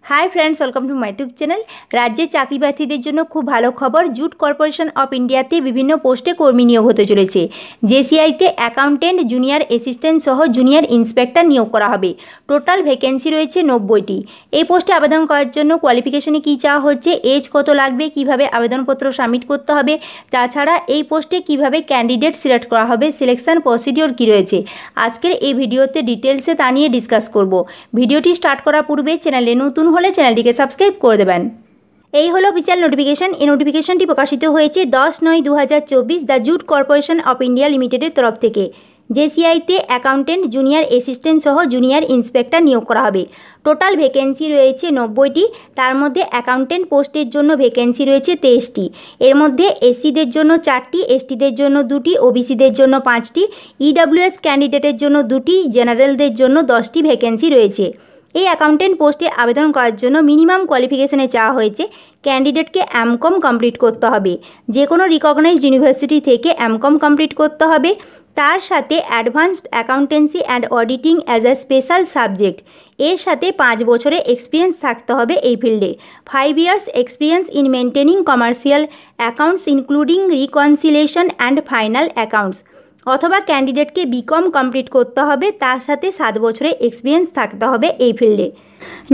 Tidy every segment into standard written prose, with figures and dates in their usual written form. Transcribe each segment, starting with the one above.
High friends welcome to my YouTube channel. राज्य चाकरी प्रार्थीদের জন্য খুব ভালো খবর। জুট কর্পোরেশন অফ ইন্ডিয়াতে বিভিন্ন পোস্টে কর্মী নিয়োগ হতে চলেছে। জেসিআইতে অ্যাকাউন্টেন্ট, জুনিয়র অ্যাসিস্ট্যান্ট সহ জুনিয়র ইন্সপেক্টর নিয়োগ করা হবে। টোটাল ভ্যাকেন্সি রয়েছে 90টি। এই পোস্টে আবেদন করার জন্য কোয়ালিফিকেশনে কী চাওয়া হচ্ছে, এজ কত লাগবে, কিভাবে আবেদনপত্র সাবমিট করতে হবে, তাছাড়া এই পোস্টে কিভাবে ক্যান্ডিডেট সিলেক্ট করা হবে, সিলেকশন প্রসিডিওর কী রয়েছে, আজকের এই ভিডিওতে ডিটেলসে তা নিয়ে ডিসকাস করব। ভিডিওটি স্টার্ট করার পূর্বে চ্যানেলে নতুন হলে চ্যানেলটিকে সাবস্ক্রাইব করে দেবেন। এই হলো অফিসিয়াল নোটিফিকেশন। এই নোটিফিকেশনটি প্রকাশিত হয়েছে 10/9/2024 the jute corporation of India লিমিটেডের তরফ থেকে। জেসিআইতে অ্যাকাউন্টেন্ট, জুনিয়র অ্যাসিস্ট্যান্ট সহ জুনিয়র ইন্সপেক্টর নিয়োগ করা হবে। টোটাল ভ্যাকেন্সি রয়েছে 90টি। তার মধ্যে অ্যাকাউন্টেন্ট পোস্টের জন্য ভ্যাকেন্সি রয়েছে 23টি। এর মধ্যে এসসিদের জন্য 4টি, এসটিদের জন্য 2টি, ওবিসিদের জন্য 5টি, ইডব্লিউএস ক্যান্ডিডেটের জন্য 2টি, জেনারেলদের জন্য 10টি ভ্যাকেন্সি রয়েছে। এই অ্যাকাউন্টেন্ট পোস্টে আবেদন করার জন্য মিনিমাম কোয়ালিফিকেশনে চাওয়া হয়েছে ক্যান্ডিডেটকে এমকম কমপ্লিট করতে হবে। যে কোনো রিকগনাইজড ইউনিভার্সিটি থেকে এমকম কমপ্লিট করতে হবে। তার সাথে advanced accountancy and auditing as a special subject, এর সাথে 5 বছরের এক্সপিরিয়েন্স থাকতে হবে এই ফিল্ডে। 5 years experience in maintaining commercial accounts including reconciliation and final accounts, অথবা ক্যান্ডিডেটকে বিকম কমপ্লিট করতে হবে, তার সাথে 7 বছরের এক্সপিরিয়েন্স থাকতে হবে এই ফিল্ডে।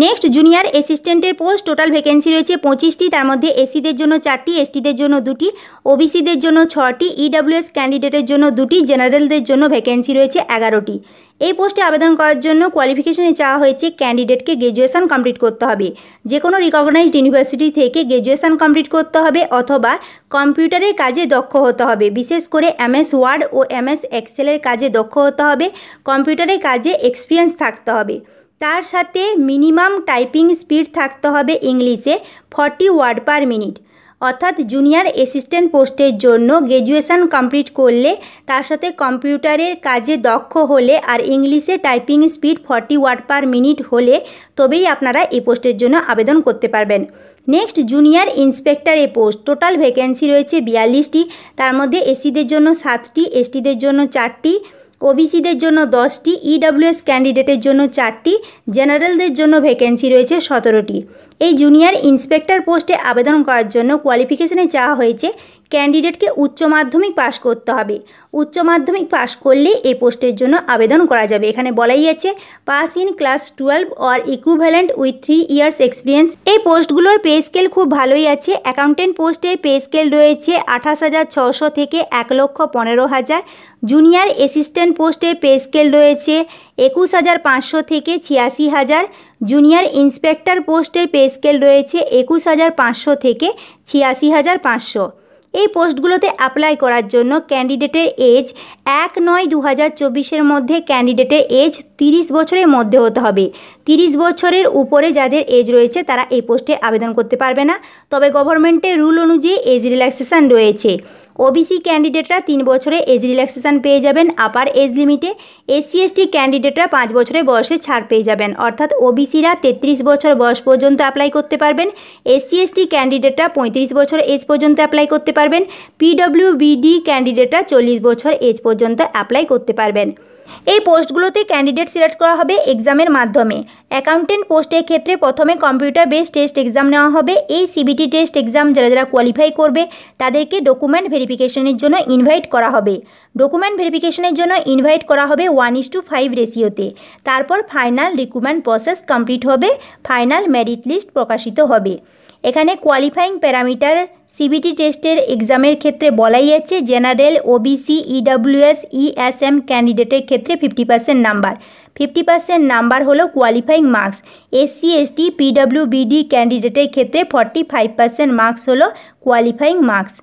নেক্সট, জুনিয়র অ্যাসিস্ট্যান্টের পোস্ট। টোটাল ভ্যাকেন্সি রয়েছে 25টি। তার মধ্যে এসসিদের জন্য 4টি, এসটিদের জন্য 2টি, ওবিসিদের জন্য 6টি, ইডব্লিউএস ক্যান্ডিডেটের জন্য 2টি, জেনারেলদের জন্য ভ্যাকেন্সি রয়েছে 11টি। এই পোস্টে আবেদন করার জন্য কোয়ালিফিকেশনে চাওয়া হয়েছে ক্যান্ডিডেটকে গ্র্যাজুয়েশন কমপ্লিট করতে হবে। যে কোনো রিকগনাইজড ইউনিভার্সিটি থেকে গ্র্যাজুয়েশন কমপ্লিট করতে হবে, অথবা কম্পিউটারের কাজে দক্ষ হতে হবে। বিশেষ করে MS ওয়ার্ড ও MS এক্সেলের কাজে দক্ষ হতে হবে। কম্পিউটারের কাজে এক্সপিরিয়েন্স থাকতে হবে। তার সাথে মিনিমাম টাইপিং স্পিড থাকতে হবে ইংলিশে 40 ওয়ার্ড পার মিনিট। অর্থাৎ জুনিয়র অ্যাসিস্ট্যান্ট পোস্টের জন্য গ্র্যাজুয়েশন কমপ্লিট করলে, তার সাথে কম্পিউটারের কাজে দক্ষ হলে, আর ইংলিশে typing speed 40 word per minute হলে তবেই আপনারা এই পোস্টের জন্য আবেদন করতে পারবেন। নেক্সট, জুনিয়র ইন্সপেক্টরের পোস্ট। টোটাল ভ্যাকেন্সি রয়েছে 42টি। তার মধ্যে এসসিদের জন্য 7টি, এসটিদের জন্য 4টি, ওবিসিদের জন্য 10টি, ইডব্লিউএস ক্যান্ডিডেটের জন্য 4টি, জেনারেলদের জন্য ভ্যাকেন্সি রয়েছে 17টি। এই জুনিয়র ইন্সপেক্টর পোস্টে আবেদন করার জন্য কোয়ালিফিকেশনে চাওয়া হয়েছে ক্যান্ডিডেটকে উচ্চ মাধ্যমিক পাশ করতে হবে। উচ্চ মাধ্যমিক পাশ করলেই এই পোস্টের জন্য আবেদন করা যাবে। এখানে বলাই আছে pass in class 12 or equivalent with 3 years experience. এই পোস্টগুলোর পে স্কেল খুব ভালোই আছে। অ্যাকাউন্টেন্ট পোস্টের পে স্কেল রয়েছে 28,600 থেকে 1,15,000। জুনিয়র অ্যাসিস্ট্যান্ট পোস্টের পে স্কেল রয়েছে 21,500 থেকে 86,000। জুনিয়র ইন্সপেক্টর পোস্টের পে স্কেল রয়েছে 21,500 থেকে 86,500। এই পোস্টগুলোতে অ্যাপ্লাই করার জন্য ক্যান্ডিডেটের এজ 1/9/2024 মধ্যে ক্যান্ডিডেটের এজ 30 বছরের মধ্যে হতে হবে। 30 বছরের উপরে যাদের এজ রয়েছে তারা এই পোস্টে আবেদন করতে পারবে না। তবে গভর্নমেন্টের রুল অনুযায়ী এজ রিল্যাক্সেশন রয়েছে। ওবিসি ক্যান্ডিডেটরা 3 বছরে এজ রিল্যাক্সেশন পেয়ে যাবেন আপার এজ লিমিটে। SC ST ক্যান্ডিডেটরা 5 বছরের বয়সে ছাড় পেয়ে যাবেন। অর্থাৎ ওবিসিরা 33 বছর বয়স পর্যন্ত অ্যাপ্লাই করতে পারবেন। SC ST ক্যান্ডিডেটরা 35 বছর এজ পর্যন্ত অ্যাপ্লাই করতে পারবেন। PWBD ক্যান্ডিডেটরা 40 বছর এজ পর্যন্ত অ্যাপ্লাই করতে পারবেন। এই পোস্টগুলোতে ক্যান্ডিডেট সিলেক্ট করা হবে এক্সামের মাধ্যমে। অ্যাকাউন্টেন্ট পোস্টের ক্ষেত্রে প্রথমে কম্পিউটার বেসড টেস্ট এক্সাম নেওয়া হবে। এই CBT টেস্ট এক্সাম যারা কোয়ালিফাই করবে তাদেরকে ডকুমেন্ট ভেরিফিকেশনের জন্য ইনভাইট করা হবে। ডকুমেন্ট ভেরিফিকেশনের জন্য ইনভাইট করা হবে 1:5 রেশিওতে। তারপর ফাইনাল রিক্রুটমেন্ট প্রসেস কমপ্লিট হবে, ফাইনাল মেরিট লিস্ট প্রকাশিত হবে। এখানে কোয়ালিফাইং প্যারামিটার CBT টেস্টের এক্সামের ক্ষেত্রে বলাই আছে জেনারেল, ওবিসি, ইডব্লিউএস, ESM ক্যান্ডিডেটের ক্ষেত্রে 50% নাম্বার। 50% নাম্বার হলো qualifying marks. SC ST PWBD ক্যান্ডিডেটের ক্ষেত্রে 45% মার্কস হলো কোয়ালিফাইং মার্কস।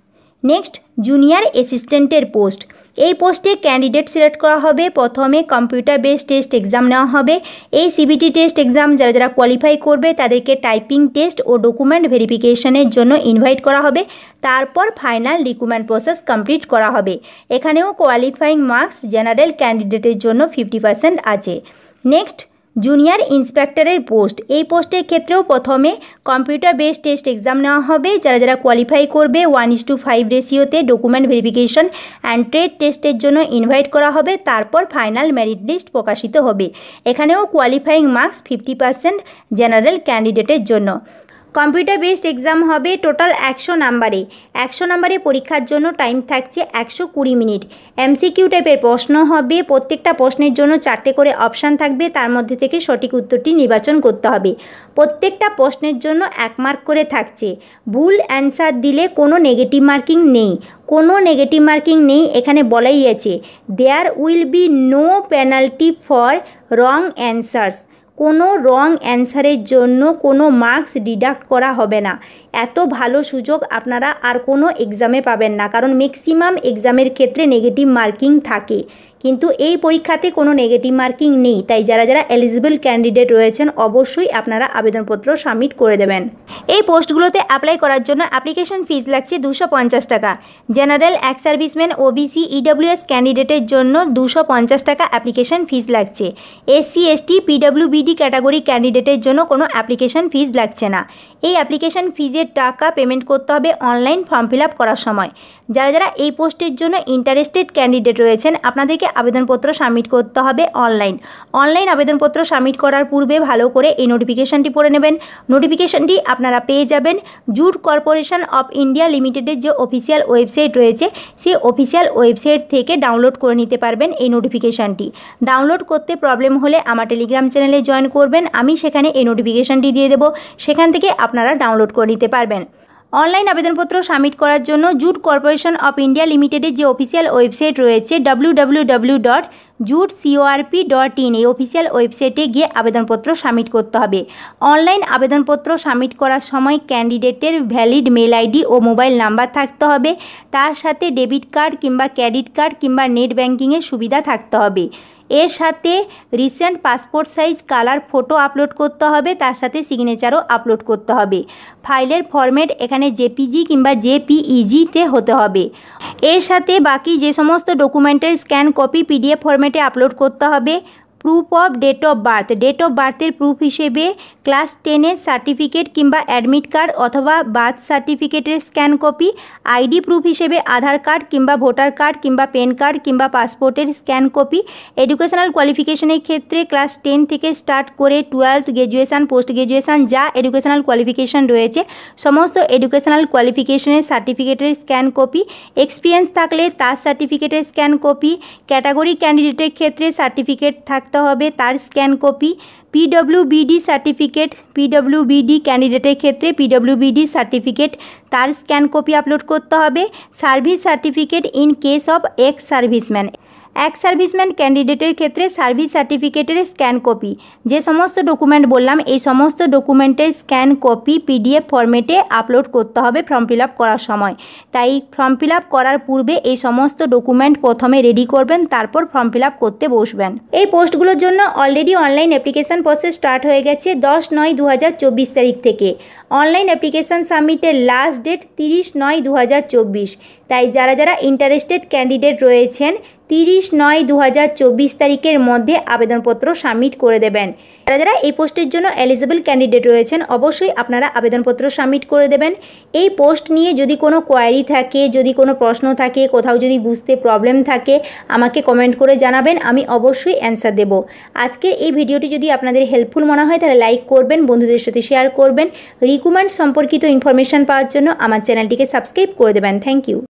নেক্সট, জুনিয়র অ্যাসিস্ট্যান্টের পোস্ট। এই পোস্টে ক্যান্ডিডেট সিলেক্ট করা হবে। প্রথমে কম্পিউটার বেসড টেস্ট এক্সাম নেওয়া হবে। এই CBT টেস্ট এক্সাম যারা কোয়ালিফাই করবে তাদেরকে টাইপিং টেস্ট ও ডকুমেন্ট ভেরিফিকেশনের জন্য ইনভাইট করা হবে। তারপর ফাইনাল রিক্রুটমেন্ট প্রসেস কমপ্লিট করা হবে। এখানেও কোয়ালিফাইং মার্কস জেনারেল ক্যান্ডিডেটের জন্য 50% আছে। নেক্সট, জুনিয়র ইন্সপেক্টরের পোস্ট, এই পোস্টের ক্ষেত্রেও প্রথমে কম্পিউটার বেসড টেস্ট এক্সাম নেওয়া হবে। যারা কোয়ালিফাই করবে 1:5 রেশিওতে ডকুমেন্ট ভেরিফিকেশন অ্যান্ড ট্রেড টেস্টের জন্য ইনভাইট করা হবে। তারপর ফাইনাল মেরিট লিস্ট প্রকাশিত হবে। এখানেও কোয়ালিফাইং মার্কস 50% জেনারেল ক্যান্ডিডেটের জন্য। কম্পিউটার বেসড এক্সাম হবে টোটাল 100 নাম্বারে। 100 নাম্বারে পরীক্ষার জন্য টাইম থাকছে 120 মিনিট। এমসিকিউ টাইপের প্রশ্ন হবে। প্রত্যেকটা প্রশ্নের জন্য 4টে করে অপশান থাকবে, তার মধ্যে থেকে সঠিক উত্তরটি নির্বাচন করতে হবে। প্রত্যেকটা প্রশ্নের জন্য 1 মার্ক করে থাকছে। ভুল অ্যান্সার দিলে কোনো নেগেটিভ মার্কিং নেই, কোনো নেগেটিভ মার্কিং নেই। এখানে বলাই আছে there will be no penalty for wrong answers. কোনো রং অ্যান্সারের জন্য কোনো মার্কস ডিডাক্ট করা হবে না। এত ভালো সুযোগ আপনারা আর কোনো এক্সামে পাবেন না, কারণ ম্যাক্সিমাম এক্সামের ক্ষেত্রে নেগেটিভ মার্কিং থাকে, কিন্তু এই পরীক্ষাতে কোনো নেগেটিভ মার্কিং নেই। তাই যারা এলিজিবল ক্যান্ডিডেট রয়েছেন অবশ্যই আপনারা আবেদনপত্র সাবমিট করে দেবেন। এই পোস্টগুলোতে অ্যাপ্লাই করার জন্য অ্যাপ্লিকেশন ফিস লাগছে 250 টাকা। General, ex serviceman, OBC, EWS ক্যান্ডিডেটের জন্য 250 টাকা অ্যাপ্লিকেশন ফিস লাগছে। এসসি, এসটি, পিডব্লিউবিডি ক্যাটাগরি ক্যান্ডিডেটের জন্য কোনো অ্যাপ্লিকেশন ফিস লাগছে না। এই অ্যাপ্লিকেশন ফিজের টাকা পেমেন্ট করতে হবে অনলাইন ফর্ম ফিল আপ করার সময়। যারা এই পোস্টের জন্য ইন্টারেস্টেড ক্যান্ডিডেট রয়েছেন আপনাদেরকে আবেদনপত্র সাবমিট করতে হবে অনলাইন আবেদনপত্র সাবমিট করার পূর্বে ভালো করে এই নোটিফিকেশানটি পড়ে নেবেন। নোটিফিকেশানটি আপনারা পেয়ে যাবেন জুট কর্পোরেশন অফ ইন্ডিয়া লিমিটেডের যে অফিসিয়াল ওয়েবসাইট রয়েছে সেই অফিসিয়াল ওয়েবসাইট থেকে ডাউনলোড করে নিতে পারবেন। এই নোটিফিকেশানটি ডাউনলোড করতে প্রবলেম হলে আমার টেলিগ্রাম চ্যানেলে জয়েন করবেন, আমি সেখানে এই নোটিফিকেশানটি দিয়ে দেবো, সেখান থেকে আপনারা ডাউনলোড করে নিতে পারবেন। অনলাইন আবেদনপত্র সাবমিট করার জন্য জুট কর্পোরেশন অফ ইন্ডিয়া লিমিটেডের যে অফিসিয়াল ওয়েবসাইট রয়েছে www.jutcorp.in, এই অফিসিয়াল ওয়েবসাইটে গিয়ে আবেদনপত্র সাবমিট করতে হবে। অনলাইন আবেদনপত্র সাবমিট করার সময় ক্যান্ডিডেটের ভ্যালিড মেল আইডি ও মোবাইল নাম্বার থাকতে হবে, তার সাথে ডেবিট কার্ড কিংবা ক্রেডিট কার্ড কিংবা নেট ব্যাঙ্কিংয়ের সুবিধা থাকতে হবে। এর সাথে recent passport size colour photo upload করতে হবে, তার সাথে সিগনেচারও আপলোড করতে হবে। ফাইলের ফরম্যাট এখানে জেপিজি কিংবা জেপিইজিতে হতে হবে। এর সাথে বাকি যে সমস্ত ডকুমেন্টের স্ক্যান কপি পিডিএফ ফরম্যাটে আপলোড করতে হবে। প্রুফ অফ ডেট অফ বার্থের প্রুফ হিসেবে ক্লাস 10-এর সার্টিফিকেট কিংবা অ্যাডমিট কার্ড অথবা বার্থ সার্টিফিকেটের স্ক্যান কপি। আইডি প্রুফ হিসেবে আধার কার্ড কিংবা ভোটার কার্ড কিংবা পেন কার্ড কিংবা পাসপোর্টের স্ক্যান কপি। এডুকেশনাল কোয়ালিফিকেশনের ক্ষেত্রে ক্লাস 10 থেকে স্টার্ট করে 12th, গ্র্যাজুয়েশন, পোস্ট গ্র্যাজুয়েশন যা এডুকেশনাল কোয়ালিফিকেশন রয়েছে সমস্ত এডুকেশনাল কোয়ালিফিকেশনের সার্টিফিকেটের স্ক্যান কপি। এক্সপিরিয়েন্স থাকলে তার সার্টিফিকেটের স্ক্যান কপি। ক্যাটাগরি ক্যান্ডিডেটের ক্ষেত্রে সার্টিফিকেট থাকতে হবে, তার scan copy. PWBD certificate, PWBD ক্যান্ডিডেটের ক্ষেত্রে পিডব্লিউবিডি সার্টিফিকেট তার স্ক্যান কপি আপলোড করতে হবে। Service certificate in case of ex serviceman ক্যান্ডিডেটের ক্ষেত্রে সার্ভিস সার্টিফিকেটের স্ক্যান কপি। যে সমস্ত ডকুমেন্ট বললাম এই সমস্ত ডকুমেন্টের স্ক্যান কপি পিডিএফ ফরম্যাটে আপলোড করতে হবে ফর্ম ফিল আপ করার সময়। তাই ফর্ম ফিল আপ করার পূর্বে এই সমস্ত ডকুমেন্ট প্রথমে রেডি করবেন, তারপর ফর্ম ফিল আপ করতে বসবেন। এই পোস্টগুলোর জন্য already online application process start হয়ে গেছে 10/9/2024 তারিখ থেকে। অনলাইন অ্যাপ্লিকেশান সাবমিটের লাস্ট ডেট 30/9/2024। তাই যারা ইন্টারেস্টেড ক্যান্ডিডেট রয়েছেন 30/9/2024 তারিখের মধ্যে আবেদনপত্র সাবমিট করে দেবেন। যারা এই পোস্টের জন্য এলিজিবল ক্যান্ডিডেট রয়েছেন অবশ্যই আপনারা আবেদনপত্র সাবমিট করে দেবেন। এই পোস্ট নিয়ে যদি কোনো কোয়ারি থাকে, যদি কোনো প্রশ্ন থাকে, কোথাও যদি বুঝতে প্রবলেম থাকে আমাকে কমেন্ট করে জানাবেন, আমি অবশ্যই অ্যান্সার দেব। আজকের এই ভিডিওটি যদি আপনাদের হেল্পফুল মনে হয় তাহলে লাইক করবেন, বন্ধুদের সাথে শেয়ার করবেন। রিক্রুটমেন্ট সম্পর্কিত ইনফরমেশন পাওয়ার জন্য আমার চ্যানেলটিকে সাবস্ক্রাইব করে দেবেন। Thank you.